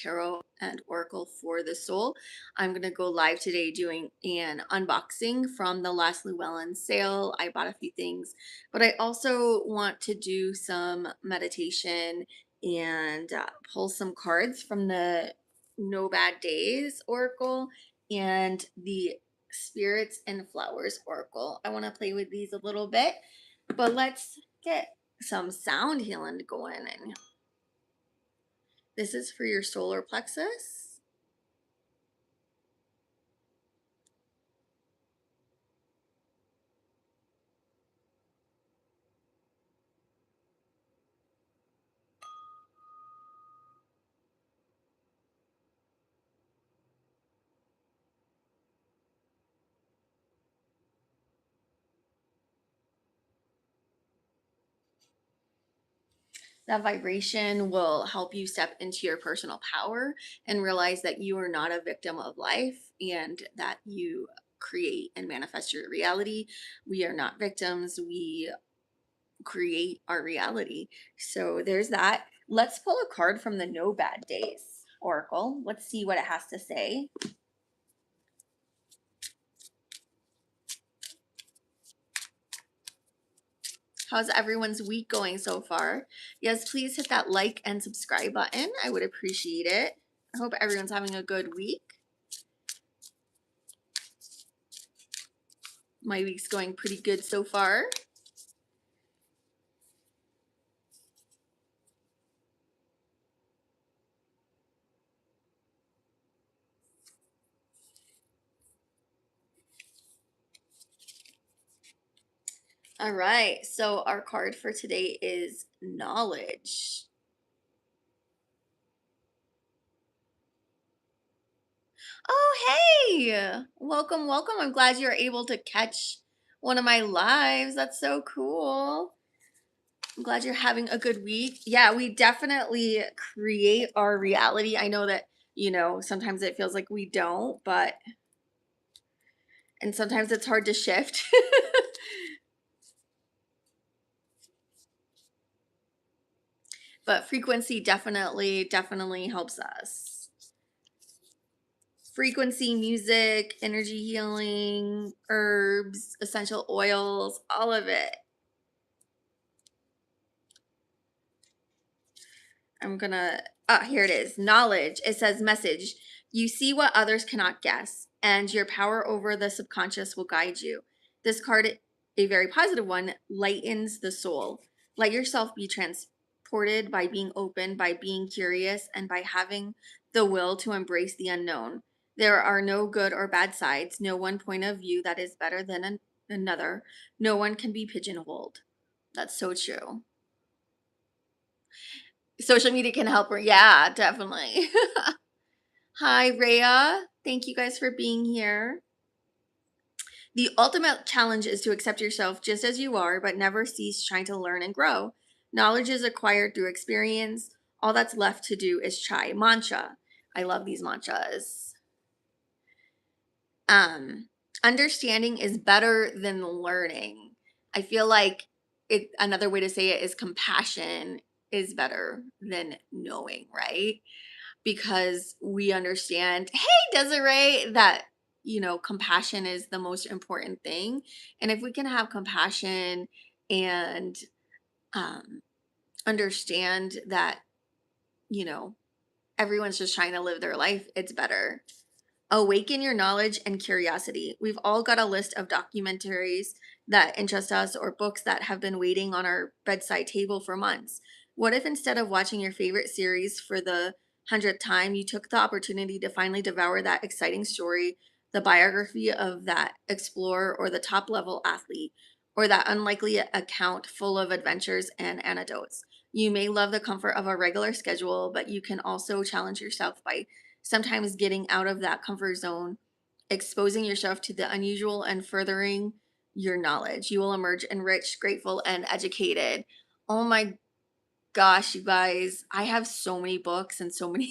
tarot and oracle for the soul. I'm going to go live today doing an unboxing from the last Llewellyn sale. I bought a few things, but I also want to do some meditation and pull some cards from the No Bad Days oracle and the Spirits and Flowers oracle. I want to play with these a little bit, but let's get some sound healing going. And this is for your solar plexus. That vibration will help you step into your personal power and realize that you are not a victim of life and that you create and manifest your reality. We are not victims. We create our reality. So there's that. Let's pull a card from the No Bad Days oracle. Let's see what it has to say. How's everyone's week going so far? Yes, please hit that like and subscribe button. I would appreciate it. I hope everyone's having a good week. My week's going pretty good so far. All right, so our card for today is knowledge. Oh, hey! Welcome, welcome. I'm glad you're able to catch one of my lives. That's so cool. I'm glad you're having a good week. Yeah, we definitely create our reality. I know that, sometimes it feels like we don't, and sometimes it's hard to shift. But frequency definitely helps us. Frequency, music, energy healing, herbs, essential oils, all of it. Here it is. Knowledge. It says message. You see what others cannot guess, and your power over the subconscious will guide you. This card, a very positive one, lightens the soul. Let yourself be transported by being open, by being curious, and by having the will to embrace the unknown. There are no good or bad sides, no one point of view that is better than another. No one can be pigeonholed. That's so true. Social media can help her. Yeah, definitely. Hi, Rhea. Thank you guys for being here. The ultimate challenge is to accept yourself just as you are, but never cease trying to learn and grow. Knowledge is acquired through experience. All that's left to do is try. Mantra. I love these mantras. Understanding is better than learning. I feel like another way to say it is compassion is better than knowing, right? Because we understand, hey, Desiree, that, compassion is the most important thing. And if we can have compassion and understand that, you know, everyone's just trying to live their life, it's better. Awaken your knowledge and curiosity. We've all got a list of documentaries that interest us or books that have been waiting on our bedside table for months. What if instead of watching your favorite series for the 100th time, you took the opportunity to finally devour that exciting story, the biography of that explorer or the top level athlete, or that unlikely account full of adventures and anecdotes? You may love the comfort of a regular schedule, but you can also challenge yourself by sometimes getting out of that comfort zone, exposing yourself to the unusual and furthering your knowledge. You will emerge enriched, grateful, and educated. Oh my gosh, you guys, I have so many books and so many.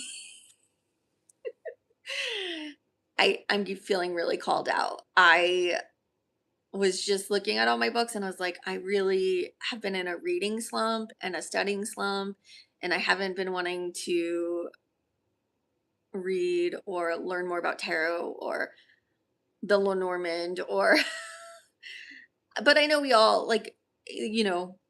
I'm feeling really called out. I was just looking at all my books and I was like, I really have been in a reading slump and a studying slump, and I haven't been wanting to read or learn more about tarot or the Lenormand or but I know we all like,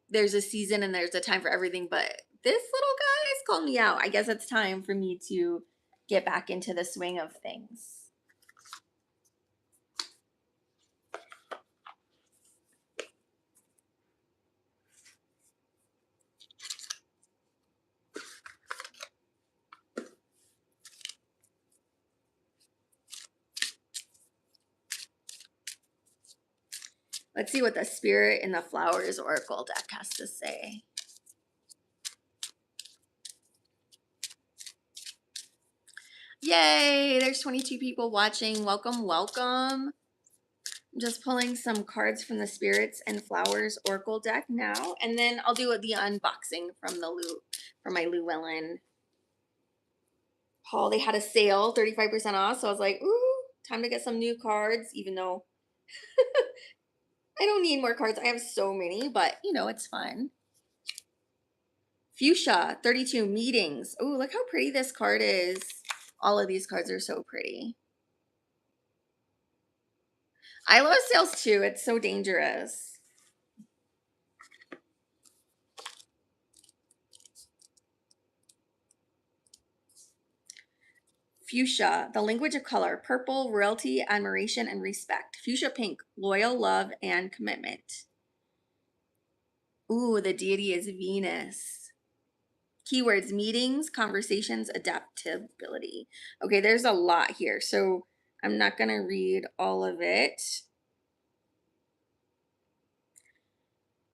there's a season and there's a time for everything, but this little guy has called me out. I guess it's time for me to get back into the swing of things. Let's see what the Spirit in the Flowers Oracle deck has to say. Yay, there's 22 people watching. Welcome, welcome. I'm just pulling some cards from the Spirits and Flowers Oracle deck now, and then I'll do the unboxing from my Llewellyn haul. They had a sale, 35% off, so I was like, ooh, time to get some new cards, even though I don't need more cards. I have so many, but it's fun. Fuchsia, 32 meetings. Oh, look how pretty this card is. All of these cards are so pretty. I love sales too. It's so dangerous. Fuchsia, the language of color. Purple, royalty, admiration, and respect. Fuchsia pink, loyal, love, and commitment. Ooh, the deity is Venus. Keywords: meetings, conversations, adaptability. Okay, there's a lot here, so I'm not going to read all of it.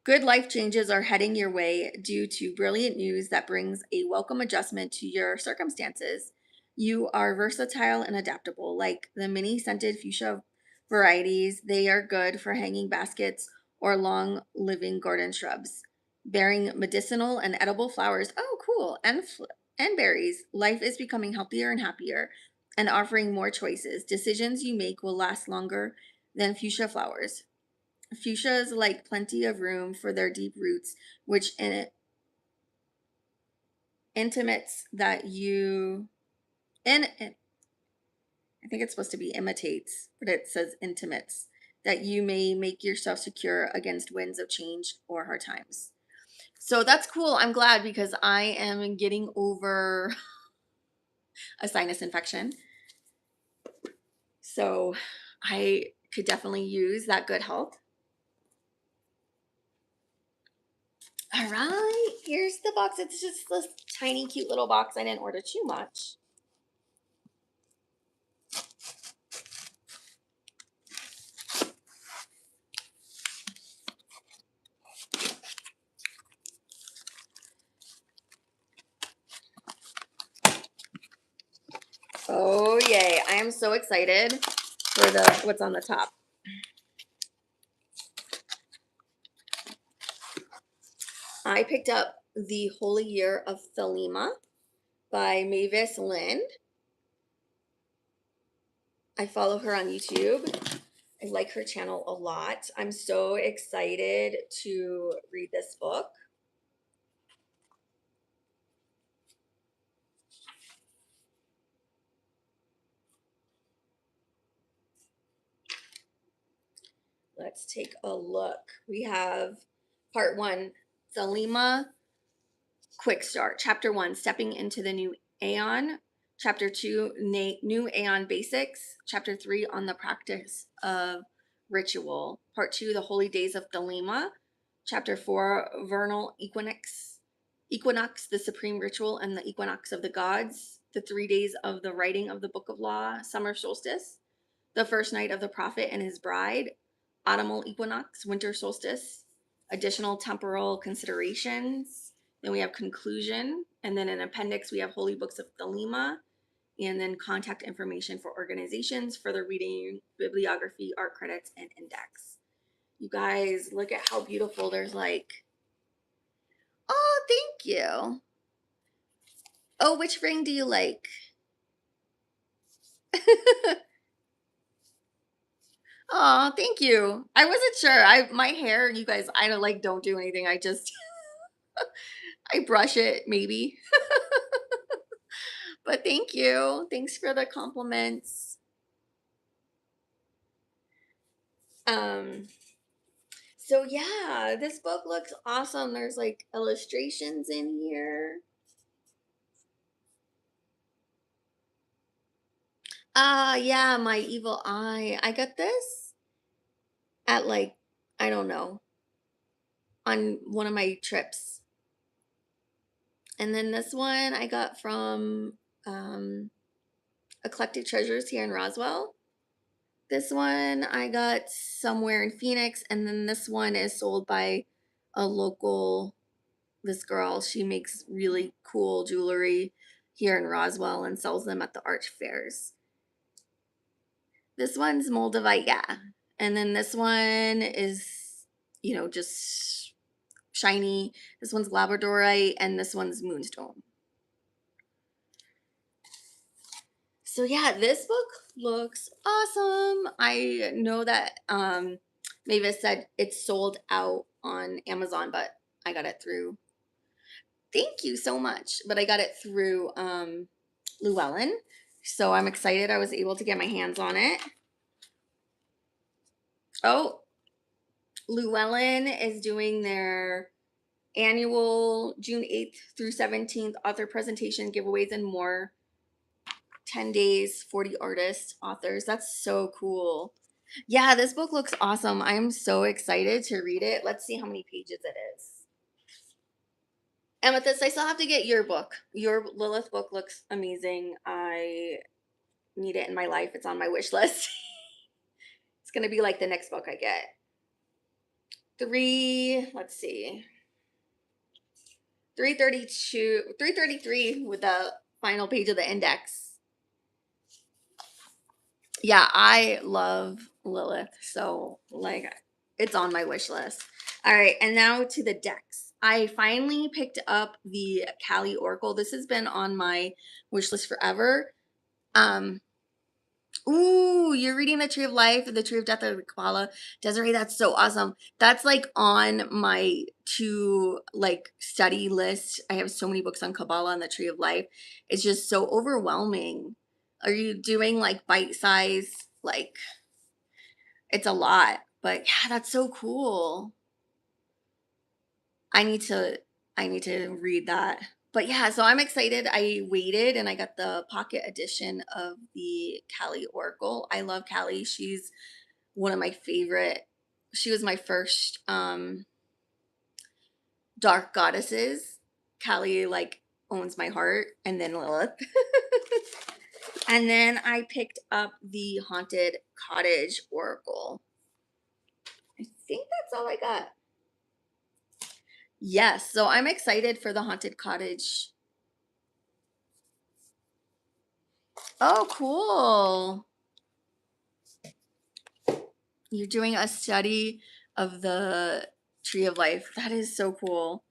Good life changes are heading your way due to brilliant news that brings a welcome adjustment to your circumstances. You are versatile and adaptable. Like the many scented fuchsia varieties, they are good for hanging baskets or long living garden shrubs. Bearing medicinal and edible flowers, oh cool, and berries, life is becoming healthier and happier and offering more choices. Decisions you make will last longer than fuchsia flowers. Fuchsias like plenty of room for their deep roots, which intimates that you and I think it's supposed to be imitates, but it says intimates that you may make yourself secure against winds of change or hard times. So that's cool. I'm glad because I am getting over a sinus infection. So I could definitely use that good health. All right, here's the box. It's just this tiny, cute little box. I didn't order too much. Oh, yay. I am so excited for what's on the top. I picked up The Holy Year of Thelema by Mavis Lind. I follow her on YouTube. I like her channel a lot. I'm so excited to read this book. Let's take a look. We have part 1, Thelema Quick Start. Chapter 1, Stepping into the New Aeon. Chapter 2, New Aeon Basics. Chapter 3, On the Practice of Ritual. Part 2, The Holy Days of Thelema. Chapter 4, Vernal Equinox, the Supreme Ritual and the Equinox of the Gods. The 3 days of the Writing of the Book of Law. Summer Solstice. The First Night of the Prophet and His Bride. Autumnal Equinox, Winter Solstice. Additional temporal considerations. Then we have conclusion, and then in appendix we have Holy Books of Thelema, and then contact information for organizations, further reading, bibliography, art credits, and index. You guys, look at how beautiful. There's like, oh, thank you. Oh, which ring do you like? Oh, thank you. I wasn't sure. My hair, you guys, I don't do anything. I just I brush it maybe. But thank you. Thanks for the compliments. Um, so yeah, this book looks awesome. There's like illustrations in here. Yeah, My Evil Eye. I got this at like, I don't know, on one of my trips. And then this one I got from um, Eclectic Treasures here in Roswell. This one I got somewhere in Phoenix, and then this one is sold by a local, this girl. She makes really cool jewelry here in Roswell and sells them at the art fairs. This one's Moldavite, yeah. And then this one is, just shiny. This one's Labradorite, and this one's Moonstone. So yeah, this book looks awesome. I know that Mavis said it's sold out on Amazon, but I got it through. Thank you so much. But I got it through Llewellyn. So I'm excited I was able to get my hands on it. Oh, Llewellyn is doing their annual June 8th through 17th author presentation giveaways and more. 10 days, 40 artists, authors. That's so cool. Yeah, this book looks awesome. I am so excited to read it. Let's see how many pages it is. Amethyst, I still have to get your book. Your Lilith book looks amazing. I need it in my life. It's on my wish list. It's going to be like the next book I get. Let's see. 333 with the final page of the index. Yeah, I love Lilith. So, like, it's on my wish list. All right, and now to the decks. I finally picked up the Kali Oracle. This has been on my wish list forever. Ooh, you're reading The Tree of Life, The Tree of Death of the Kabbalah. Desiree, that's so awesome. That's like on my to like study list. I have so many books on Kabbalah and The Tree of Life. It's just so overwhelming. Are you doing like bite size? Like, it's a lot, but yeah, that's so cool. I need to read that. But yeah, so I'm excited. I waited and I got the pocket edition of the Kali Oracle. I love Kali. She's one of my favorite. She was my first dark goddesses. Kali like owns my heart, and then Lilith. And then I picked up the Haunted Cottage Oracle. I think that's all I got. Yes, so I'm excited for the Haunted Cottage. Oh, cool. You're doing a study of the Tree of Life. That is so cool.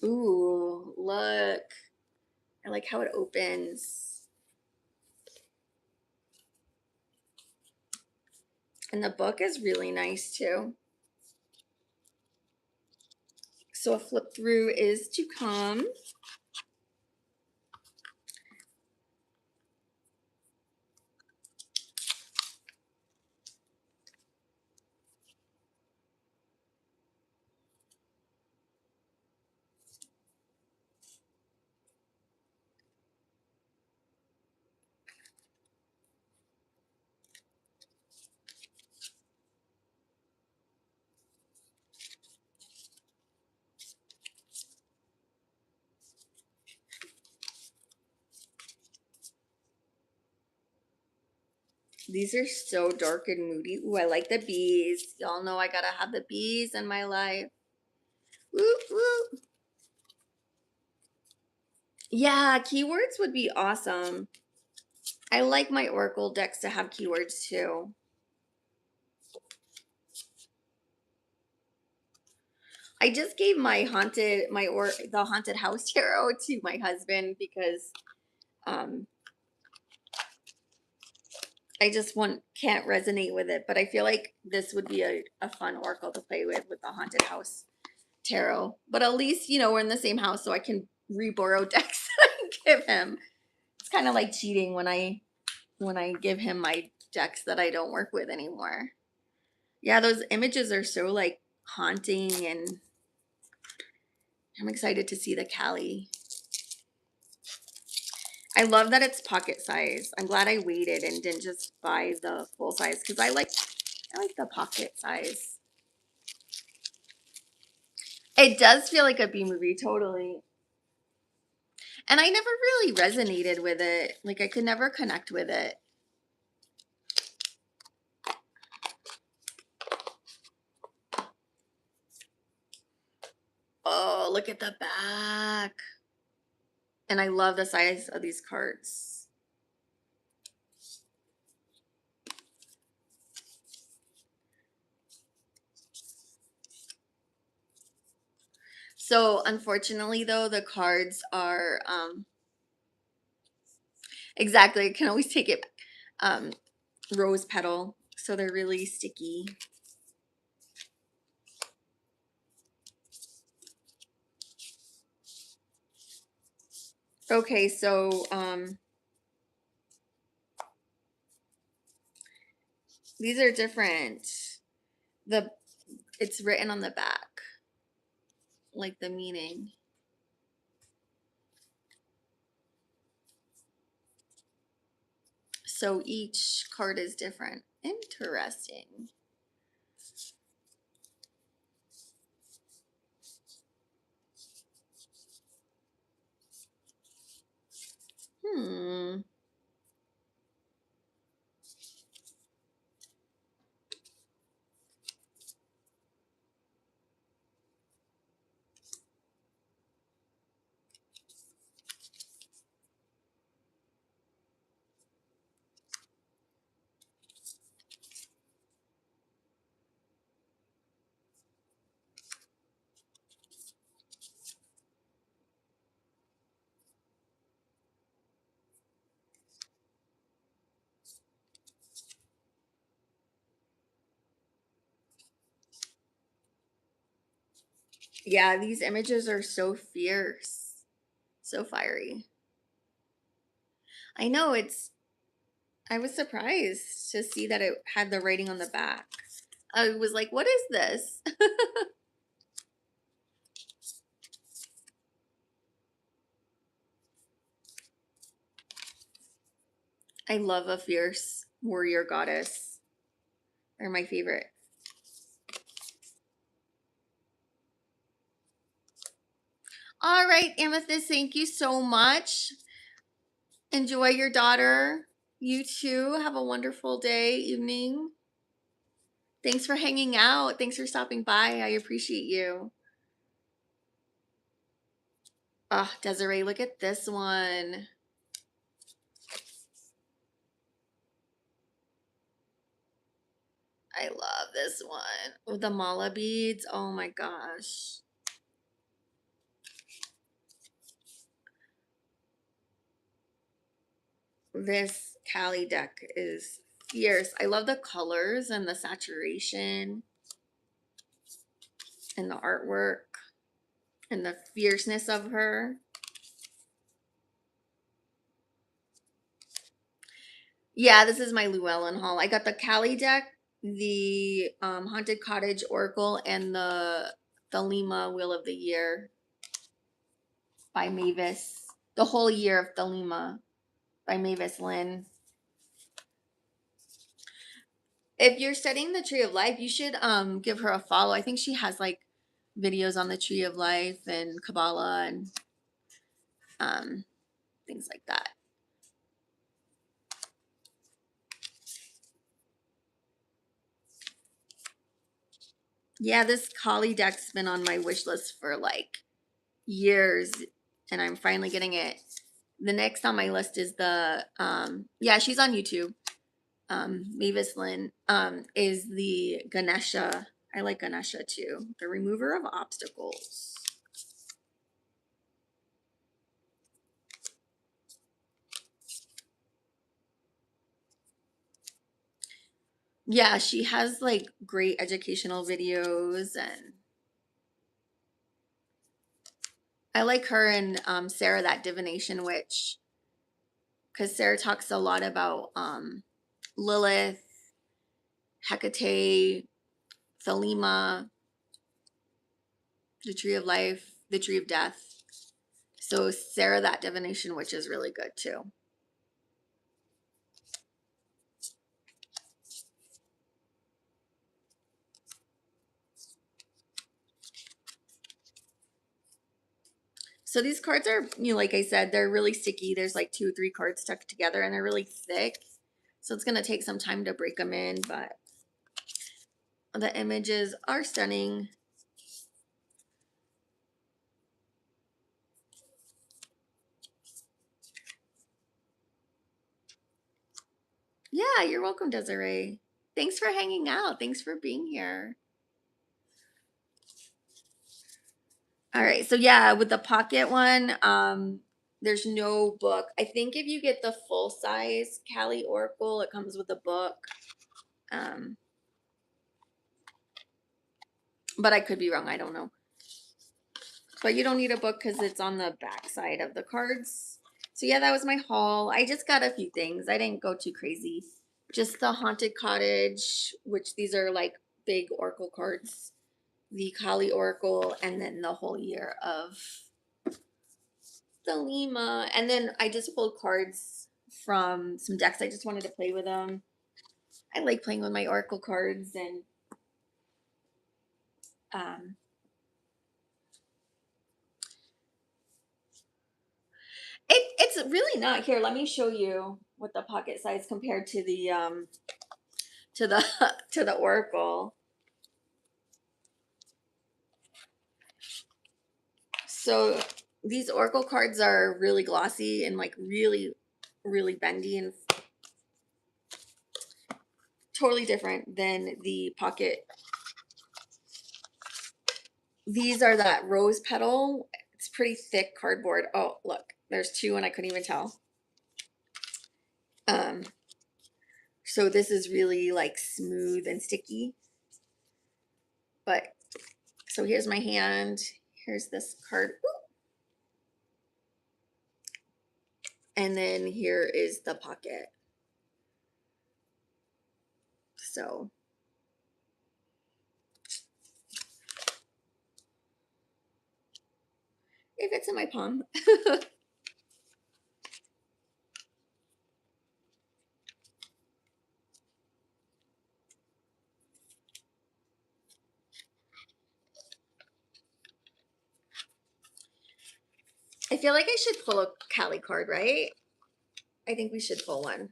Ooh, look. I like how it opens. And the book is really nice too. So a flip through is to come. These are so dark and moody. Ooh, I like the bees. Y'all know I gotta have the bees in my life. Woo, woo. Yeah, keywords would be awesome. I like my Oracle decks to have keywords too. I just gave the haunted house tarot to my husband because Um, I just can't resonate with it, but I feel like this would be a fun oracle to play with the haunted house tarot. But at least, you know, we're in the same house, so I can re-borrow decks that I give him. It's kind of like cheating when I give him my decks that I don't work with anymore. Yeah, those images are so like haunting, and I'm excited to see the Cali. I love that it's pocket size. I'm glad I waited and didn't just buy the full size because I like the pocket size. It does feel like a B movie, totally. And I never really resonated with it. Like I could never connect with it. Oh, look at the back. And I love the size of these cards. So unfortunately though, the cards are exactly, I can always take it rose petal. So they're really sticky. Okay, so these are different. It's written on the back, like the meaning. So each card is different. Interesting. Hmm. Yeah, these images are so fierce, so fiery. I know I was surprised to see that it had the writing on the back. I was like, what is this? I love a fierce warrior goddess. They're my favorite. All right, Amethyst, thank you so much. Enjoy your daughter. You too. Have a wonderful day, evening. Thanks for hanging out. Thanks for stopping by. I appreciate you. Oh, Desiree, look at this one. I love this one. With the mala beads. Oh my gosh. This Cali deck is fierce. I love the colors and the saturation and the artwork and the fierceness of her. Yeah, this is my Llewellyn haul. I got the Cali deck, the Haunted Cottage Oracle, and the Thelema Wheel of the Year by Mavis. The whole year of Thelema by Mavis Lynn. If you're studying the Tree of Life, you should give her a follow. I think she has like videos on the Tree of Life and Kabbalah and things like that. Yeah, this Kali deck's been on my wish list for like years, and I'm finally getting it. The next on my list is the yeah, she's on YouTube. Mavis Lynn is the Ganesha. I like Ganesha too. The remover of obstacles. Yeah, she has like great educational videos, and I like her and Sarah, that divination witch, because Sarah talks a lot about Lilith, Hecate, Thelema, the tree of life, the tree of death. So Sarah, that divination witch, is really good too. So these cards are, like I said, they're really sticky. There's like 2 or 3 cards stuck together, and they're really thick. So it's going to take some time to break them in, but the images are stunning. Yeah, you're welcome, Desiree. Thanks for hanging out. Thanks for being here. All right, so yeah, with the pocket one, there's no book. I think if you get the full size Cali Oracle, it comes with a book. Um, but I could be wrong. I don't know. But you don't need a book because it's on the back side of the cards. So yeah, that was my haul. I just got a few things. I didn't go too crazy. Just the Haunted Cottage, which these are like big Oracle cards. The Kali Oracle, and then the whole year of the Lima. And then I just pulled cards from some decks. I just wanted to play with them. I like playing with my Oracle cards, and um, it's really not. Here, let me show you what the pocket size compared to the to the Oracle. So these Oracle cards are really glossy and like really, really bendy, and totally different than the pocket. These are that rose petal. It's pretty thick cardboard. Oh, look, there's 2 and I couldn't even tell. Um, so this is really like smooth and sticky. But so here's my hand. Here's this card. And then here is the pocket. So it fits in my palm. I feel like I should pull a Cali card, right? I think we should pull one.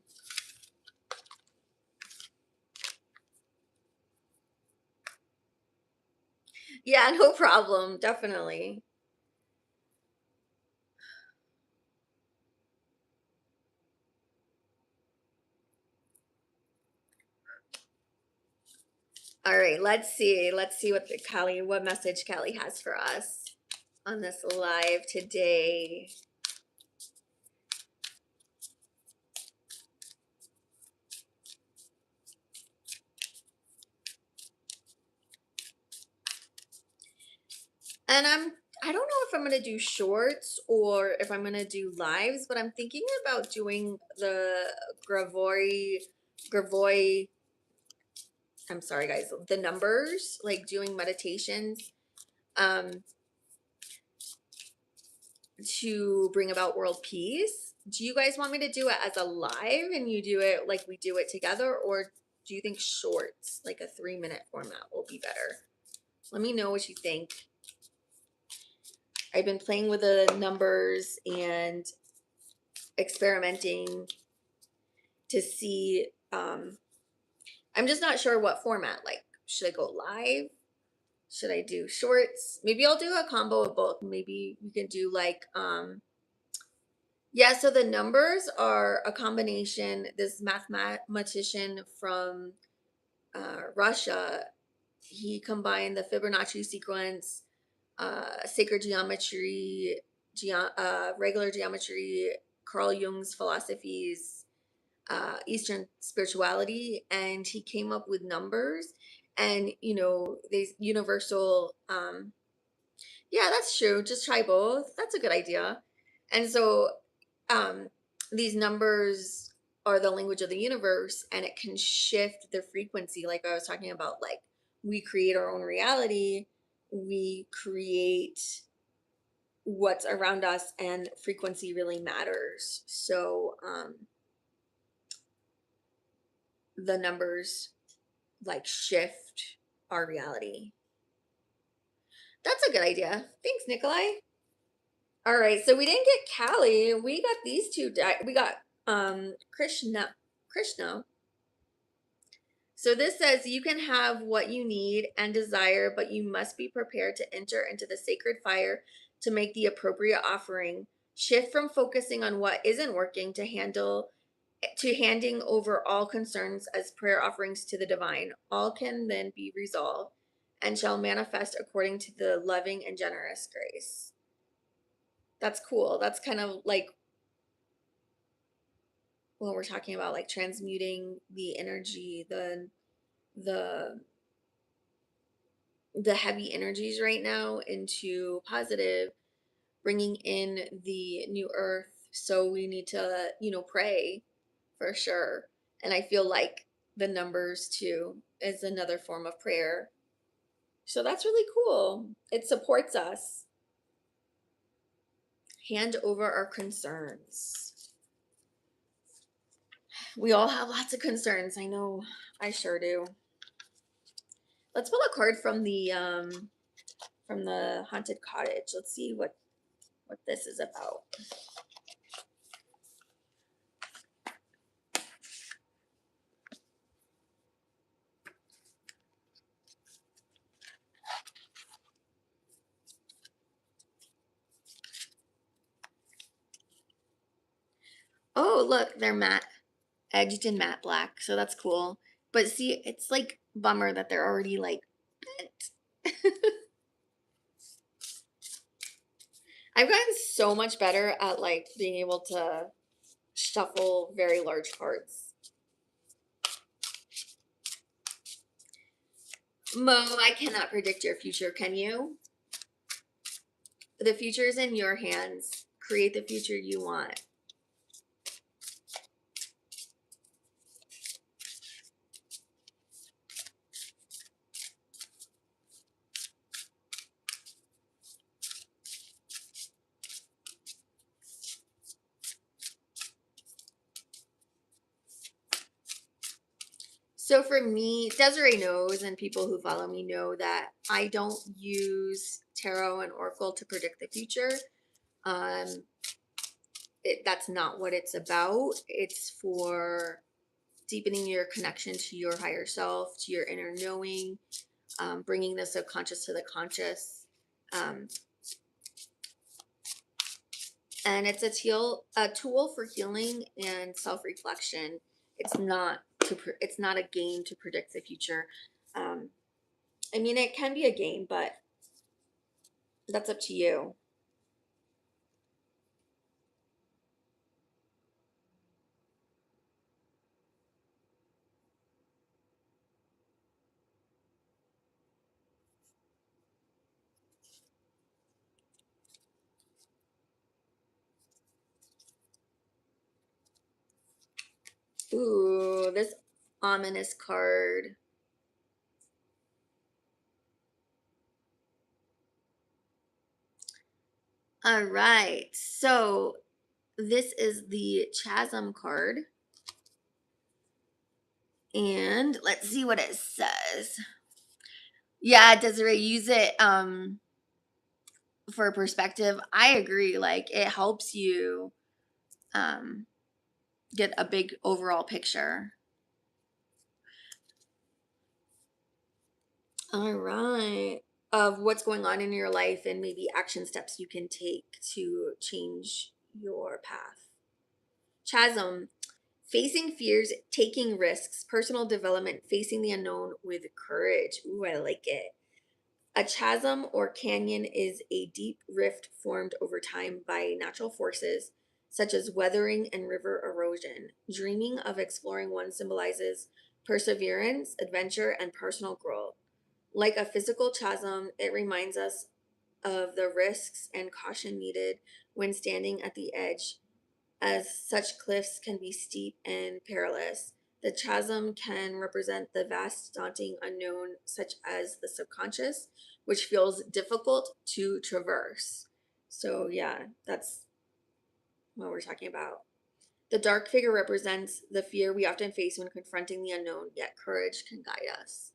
Yeah, no problem. Definitely. All right, let's see. Let's see what message Callie has for us on this live today. And I don't know if I'm gonna do shorts or if I'm gonna do lives, but I'm thinking about doing the Gravoy. I'm sorry, guys. The numbers, like doing meditations, um, to bring about world peace. Do you guys want me to do it as a live and you do it like we do it together, or do you think shorts, like a 3-minute format, will be better? Let me know what you think. I've been playing with the numbers and experimenting to see. I'm just not sure what format. Like, should I go live? Should I do shorts? Maybe I'll do a combo of both. Maybe we can do like yeah, so the numbers are a combination. This mathematician from Russia, he combined the Fibonacci sequence, sacred geometry, regular geometry, Carl Jung's philosophies, Eastern spirituality, and he came up with numbers and, these universal. Yeah, that's true. Just try both. That's a good idea. And so, um, these numbers are the language of the universe, and it can shift the frequency. Like I was talking about, like we create our own reality, we create what's around us, and frequency really matters. So, the numbers like shift our reality. That's a good idea. Thanks, Nikolai. All right, so we didn't get Callie. We got these two. We got Krishna. Krishna. So this says you can have what you need and desire, but you must be prepared to enter into the sacred fire to make the appropriate offering. Shift from focusing on what isn't working to handing over all concerns as prayer offerings to the divine. All can then be resolved and shall manifest according to the loving and generous grace. That's cool. That's kind of like when we're talking about like transmuting the energy, the the heavy energies right now into positive, bringing in the new earth. So we need to, pray for sure. And I feel like the numbers too is another form of prayer. So that's really cool. It supports us. Hand over our concerns. We all have lots of concerns. I know I sure do. Let's pull a card from the haunted cottage. Let's see what this is about. Oh, look, they're matte, edged in matte black, so that's cool. But see, it's like bummer that they're already like bent. I've gotten so much better at like being able to shuffle very large cards. Mo, I cannot predict your future, can you? The future is in your hands. Create the future you want. So for me, Desiree knows, and people who follow me know that I don't use tarot and oracle to predict the future. Um, that's not what it's about. It's for deepening your connection to your higher self, to your inner knowing, bringing the subconscious to the conscious. Um, and it's a tool for healing and self-reflection. It's not a game to predict the future. I mean, it can be a game, but that's up to you. Ooh, this ominous card. All right, so this is the Chasm card. And let's see what it says. Yeah, Desiree, use it for perspective. I agree. Like it helps you um get a big overall picture. All right. Of what's going on in your life and maybe action steps you can take to change your path. Chasm, facing fears, taking risks, personal development, facing the unknown with courage. Ooh, I like it. A chasm or canyon is a deep rift formed over time by natural forces, such as weathering and river erosion. Dreaming of exploring one symbolizes perseverance, adventure, and personal growth. Like a physical chasm, it reminds us of the risks and caution needed when standing at the edge, as such cliffs can be steep and perilous. The chasm can represent the vast, daunting unknown, such as the subconscious, which feels difficult to traverse. So, yeah, that's what we're talking about. The dark figure represents the fear we often face when confronting the unknown, yet courage can guide us.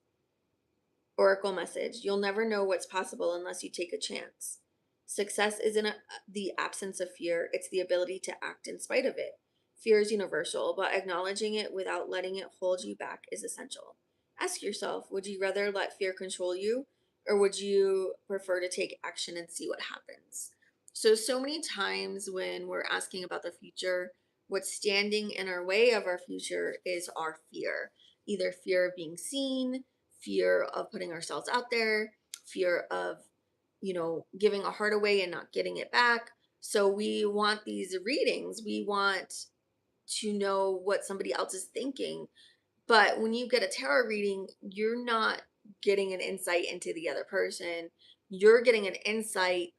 Oracle message: you'll never know what's possible unless you take a chance. Success isn't the absence of fear, it's the ability to act in spite of it. Fear is universal, but acknowledging it without letting it hold you back is essential. Ask yourself, would you rather let fear control you, or would you prefer to take action and see what happens? So many times when we're asking about the future, what's standing in our way of our future is our fear. Either fear of being seen, fear of putting ourselves out there, fear of, giving a heart away and not getting it back. So we want these readings. We want to know what somebody else is thinking. But when you get a tarot reading, you're not getting an insight into the other person. You're getting an insight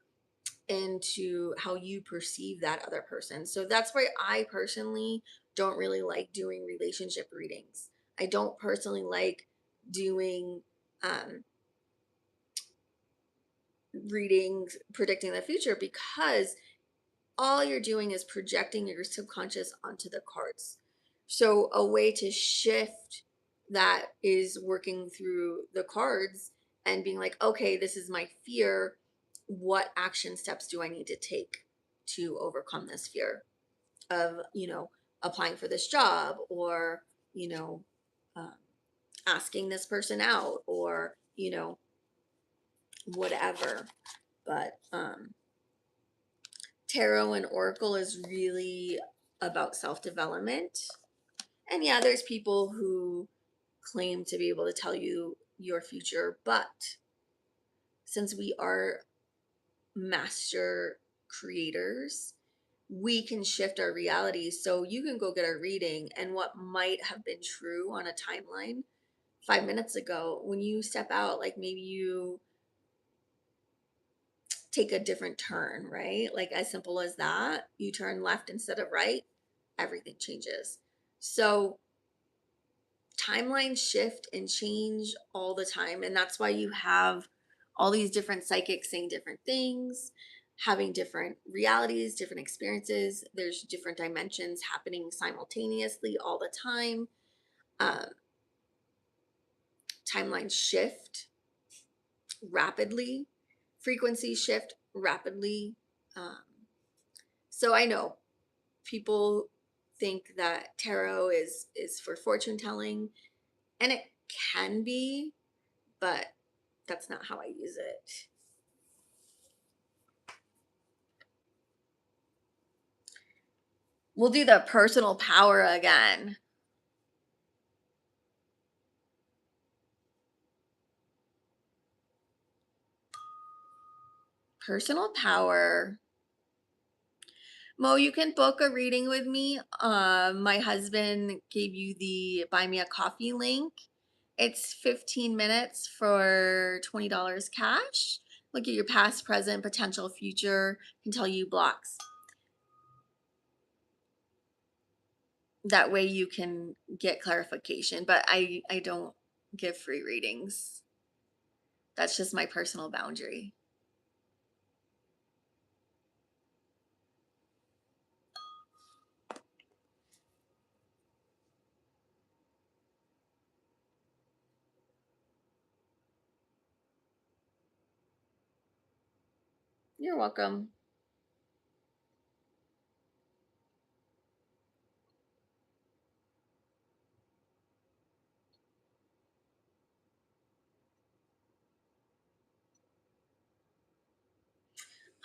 into how you perceive that other person. So that's why I personally don't really like doing relationship readings. I don't personally like doing um, readings predicting the future, because all you're doing is projecting your subconscious onto the cards. So a way to shift that is working through the cards and being like, okay, this is my fear. What action steps do I need to take to overcome this fear of, applying for this job, or, you know, um, asking this person out, or, whatever. But tarot and oracle is really about self-development. And yeah, there's people who claim to be able to tell you your future, but since we are master creators, we can shift our reality. So you can go get a reading, and what might have been true on a timeline 5 minutes ago, when you step out, like maybe you take a different turn, right? Like as simple as that. You turn left instead of right, everything changes. So timelines shift and change all the time. And that's why you have all these different psychics saying different things, having different realities, different experiences. There's different dimensions happening simultaneously all the time. Um, Timelines shift rapidly, frequencies shift rapidly. Um, so I know people think that tarot is for fortune telling, and it can be, but that's not how I use it. We'll do the personal power again. Personal power. Mo, you can book a reading with me. My husband gave you the Buy Me a Coffee link. It's 15 minutes for $20 cash. Look at your past, present, potential future, can tell you blocks. That way you can get clarification, but I don't give free readings. That's just my personal boundary. You're welcome.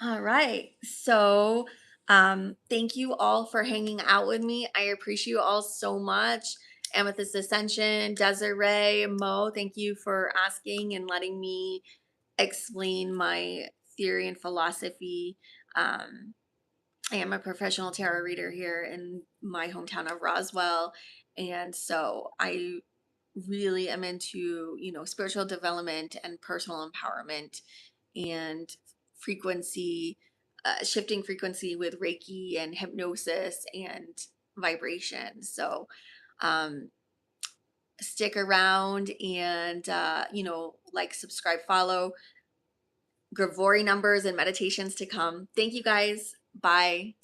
All right. So, thank you all for hanging out with me. I appreciate you all so much. Amethyst Ascension, Desiree, Mo, thank you for asking and letting me explain my theory and philosophy. Um, I am a professional tarot reader here in my hometown of Roswell. And so I really am into, spiritual development and personal empowerment and frequency, shifting frequency with Reiki and hypnosis and vibration. So, um, stick around and, like, subscribe, follow. Gravory numbers and meditations to come. Thank you guys. Bye.